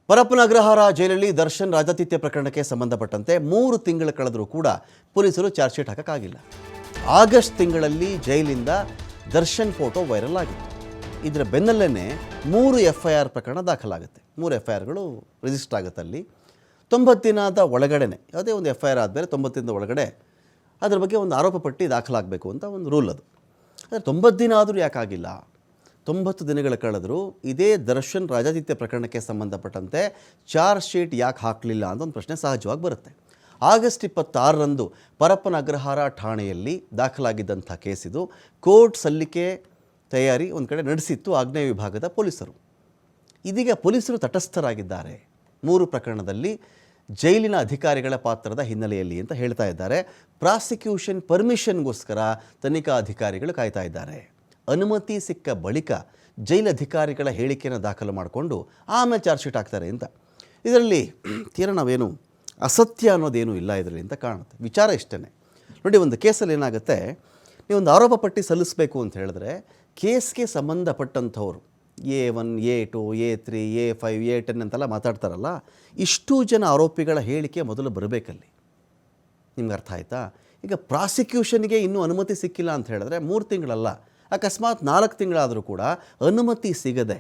ಪರಪ್ಪನ ಅಗ್ರಹಾರ ಜೈಲಲ್ಲಿ ದರ್ಶನ್ ರಾಜಾತಿಥ್ಯ ಪ್ರಕರಣಕ್ಕೆ ಸಂಬಂಧಪಟ್ಟಂತೆ 3 ತಿಂಗಳು ಕಳೆದರೂ ಕೂಡ ಪೊಲೀಸರು ಚಾರ್ಜ್ ಶೀಟ್ ಹಾಕಕ್ಕಾಗಿಲ್ಲ. ಆಗಸ್ಟ್ ತಿಂಗಳಲ್ಲಿ ಜೈಲಿಂದ ದರ್ಶನ್ ಫೋಟೋ ವೈರಲ್ ಆಗಿತ್ತು. ಇದರ ಬೆನ್ನಲ್ಲೇ 3 FIR ಪ್ರಕರಣ ದಾಖಲಾಗುತ್ತೆ. 3 FIRಗಳು ರಿಜಿಸ್ಟರ್ ಆಗುತ್ತೆ. ಅಲ್ಲಿ 90 ದಿನದ ಒಳಗಡೆ ಯಾವುದೇ ಒಂದು FIR ಆದಮೇಲೆ 90 ದಿನದ ಒಳಗಡೆ ಅದರ ಬಗ್ಗೆ ಒಂದು ಆರೋಪ ಪಟ್ಟಿ ದಾಖಲಾಗಬೇಕು ಅಂತ ಒಂದು ರೂಲ್ ಅದು. ಆದರೆ 90 ದಿನ ಆದರೂ ಯಾಕಾಗಿಲ್ಲ? 90 ದಿನಗಳ ಕಳೆದರೂ ಇದೇ ದರ್ಶನ್ ರಾಜಾತಿಥ್ಯ ಪ್ರಕರಣಕ್ಕೆ ಸಂಬಂಧಪಟ್ಟಂತೆ ಚಾರ್ಜ್ ಶೀಟ್ ಯಾಕೆ ಹಾಕಲಿಲ್ಲ ಅಂತ ಒಂದು ಪ್ರಶ್ನೆ ಸಹಜವಾಗಿ ಬರುತ್ತೆ. ಆಗಸ್ಟ್ 26ರಂದು ಪರಪ್ಪನ ಅಗ್ರಹಾರ ಠಾಣೆಯಲ್ಲಿ ದಾಖಲಾಗಿದ್ದಂಥ ಕೇಸಿದು. ಕೋರ್ಟ್ ಸಲ್ಲಿಕೆ ತಯಾರಿ ಒಂದು ಕಡೆ ನಡೆಸಿತ್ತು ಆಗ್ನೇಯ ವಿಭಾಗದ ಪೊಲೀಸರು. ಇದೀಗ ಪೊಲೀಸರು ತಟಸ್ಥರಾಗಿದ್ದಾರೆ 3 ಪ್ರಕರಣದಲ್ಲಿ ಜೈಲಿನ ಅಧಿಕಾರಿಗಳ ಪಾತ್ರದ ಹಿನ್ನೆಲೆಯಲ್ಲಿ ಅಂತ ಹೇಳ್ತಾ ಇದ್ದಾರೆ. ಪ್ರಾಸಿಕ್ಯೂಷನ್ ಪರ್ಮಿಷನ್ಗೋಸ್ಕರ ತನಿಖಾ ಅಧಿಕಾರಿಗಳು ಕಾಯ್ತಾ ಇದ್ದಾರೆ. ಅನುಮತಿ ಸಿಕ್ಕ ಬಳಿಕ ಜೈಲಧಿಕಾರಿಗಳ ಹೇಳಿಕೆಯನ್ನು ದಾಖಲು ಮಾಡಿಕೊಂಡು ಆಮೇಲೆ ಚಾರ್ಜ್ ಶೀಟ್ ಹಾಕ್ತಾರೆ ಅಂತ. ಇದರಲ್ಲಿ ತೀರ ನಾವೇನು ಅಸತ್ಯ ಅನ್ನೋದೇನೂ ಇಲ್ಲ ಇದರಲ್ಲಿ ಅಂತ ಕಾಣುತ್ತೆ. ವಿಚಾರ ಇಷ್ಟೇ ನೋಡಿ, ಒಂದು ಕೇಸಲ್ಲಿ ಏನಾಗುತ್ತೆ, ನೀವೊಂದು ಆರೋಪ ಪಟ್ಟಿ ಸಲ್ಲಿಸಬೇಕು ಅಂತ ಹೇಳಿದ್ರೆ ಕೇಸ್ಗೆ ಸಂಬಂಧಪಟ್ಟಂಥವ್ರು A1, A2, A3, A5, A10 ಅಂತೆಲ್ಲ ಮಾತಾಡ್ತಾರಲ್ಲ, ಇಷ್ಟು ಜನ ಆರೋಪಿಗಳ ಹೇಳಿಕೆ ಮೊದಲು ಬರಬೇಕಲ್ಲಿ. ನಿಮ್ಗೆ ಅರ್ಥ ಆಯಿತಾ? ಈಗ ಪ್ರಾಸಿಕ್ಯೂಷನ್ಗೆ ಇನ್ನೂ ಅನುಮತಿ ಸಿಕ್ಕಿಲ್ಲ ಅಂತ ಹೇಳಿದ್ರೆ 3 ತಿಂಗಳಲ್ಲ, ಅಕಸ್ಮಾತ್ 4 ತಿಂಗಳಾದರೂ ಕೂಡ ಅನುಮತಿ ಸಿಗದೆ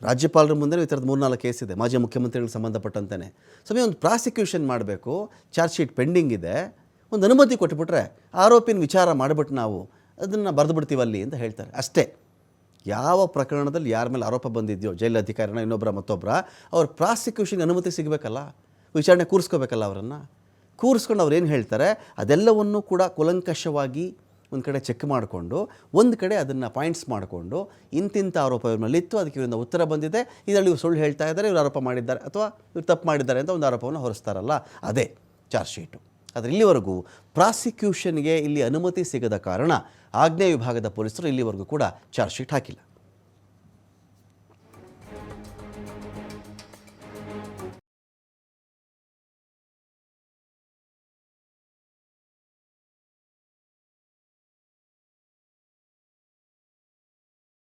ರಾಜ್ಯಪಾಲರ ಮುಂದೆ ಈ ಥರದ್ದು 3-4 ಕೇಸ್ ಇದೆ ಮಾಜಿ ಮುಖ್ಯಮಂತ್ರಿಗಳಿಗೆ ಸಂಬಂಧಪಟ್ಟಂತೆಯೇ. ಒಂದು ಪ್ರಾಸಿಕ್ಯೂಷನ್ ಮಾಡಬೇಕು, ಚಾರ್ಜ್ ಶೀಟ್ ಪೆಂಡಿಂಗ್ ಇದೆ, ಒಂದು ಅನುಮತಿ ಕೊಟ್ಟುಬಿಟ್ರೆ ಆರೋಪಿನ ವಿಚಾರ ಮಾಡಿಬಿಟ್ಟು ನಾವು ಅದನ್ನು ಬರೆದು ಬಿಡ್ತೀವಲ್ಲಿ ಅಂತ ಹೇಳ್ತಾರೆ ಅಷ್ಟೇ. ಯಾವ ಪ್ರಕರಣದಲ್ಲಿ ಯಾರ ಮೇಲೆ ಆರೋಪ ಬಂದಿದೆಯೋ, ಜೈಲ್ ಅಧಿಕಾರಿನ ಇನ್ನೊಬ್ಬರ ಮತ್ತೊಬ್ಬರ, ಅವ್ರ ಪ್ರಾಸಿಕ್ಯೂಷನ್ಗೆ ಅನುಮತಿ ಸಿಗಬೇಕಲ್ಲ, ವಿಚಾರಣೆ ಕೂರಿಸ್ಕೋಬೇಕಲ್ಲ, ಅವರನ್ನು ಕೂರಿಸ್ಕೊಂಡು ಅವ್ರು ಏನು ಹೇಳ್ತಾರೆ ಅದೆಲ್ಲವನ್ನೂ ಕೂಡ ಕೂಲಂಕಷವಾಗಿ ಒಂದು ಕಡೆ ಚೆಕ್ ಮಾಡಿಕೊಂಡು ಒಂದು ಕಡೆ ಅದನ್ನು ಪಾಯಿಂಟ್ಸ್ ಮಾಡಿಕೊಂಡು ಇಂತಿಂಥ ಆರೋಪ ಇವ್ರ ಮೇಲಿತ್ತು, ಅದಕ್ಕೆ ಇವರಿಂದ ಉತ್ತರ ಬಂದಿದೆ, ಇದರಲ್ಲಿ ಇವ್ರು ಸುಳ್ಳು ಹೇಳ್ತಾ ಇದ್ದಾರೆ, ಇವ್ರು ಆರೋಪ ಮಾಡಿದ್ದಾರೆ ಅಥವಾ ಇವ್ರು ತಪ್ಪು ಮಾಡಿದ್ದಾರೆ ಅಂತ ಒಂದು ಆರೋಪವನ್ನು ಹೊರಿಸ್ತಾರಲ್ಲ, ಅದೇ ಚಾರ್ಜ್ ಶೀಟು. ಆದರೆ ಇಲ್ಲಿವರೆಗೂ ಪ್ರಾಸಿಕ್ಯೂಷನ್ಗೆ ಇಲ್ಲಿ ಅನುಮತಿ ಸಿಗದ ಕಾರಣ ಆಗ್ನೇಯ ವಿಭಾಗದ ಪೊಲೀಸರು ಇಲ್ಲಿವರೆಗೂ ಕೂಡ ಚಾರ್ಜ್ ಶೀಟ್ ಹಾಕಿಲ್ಲ.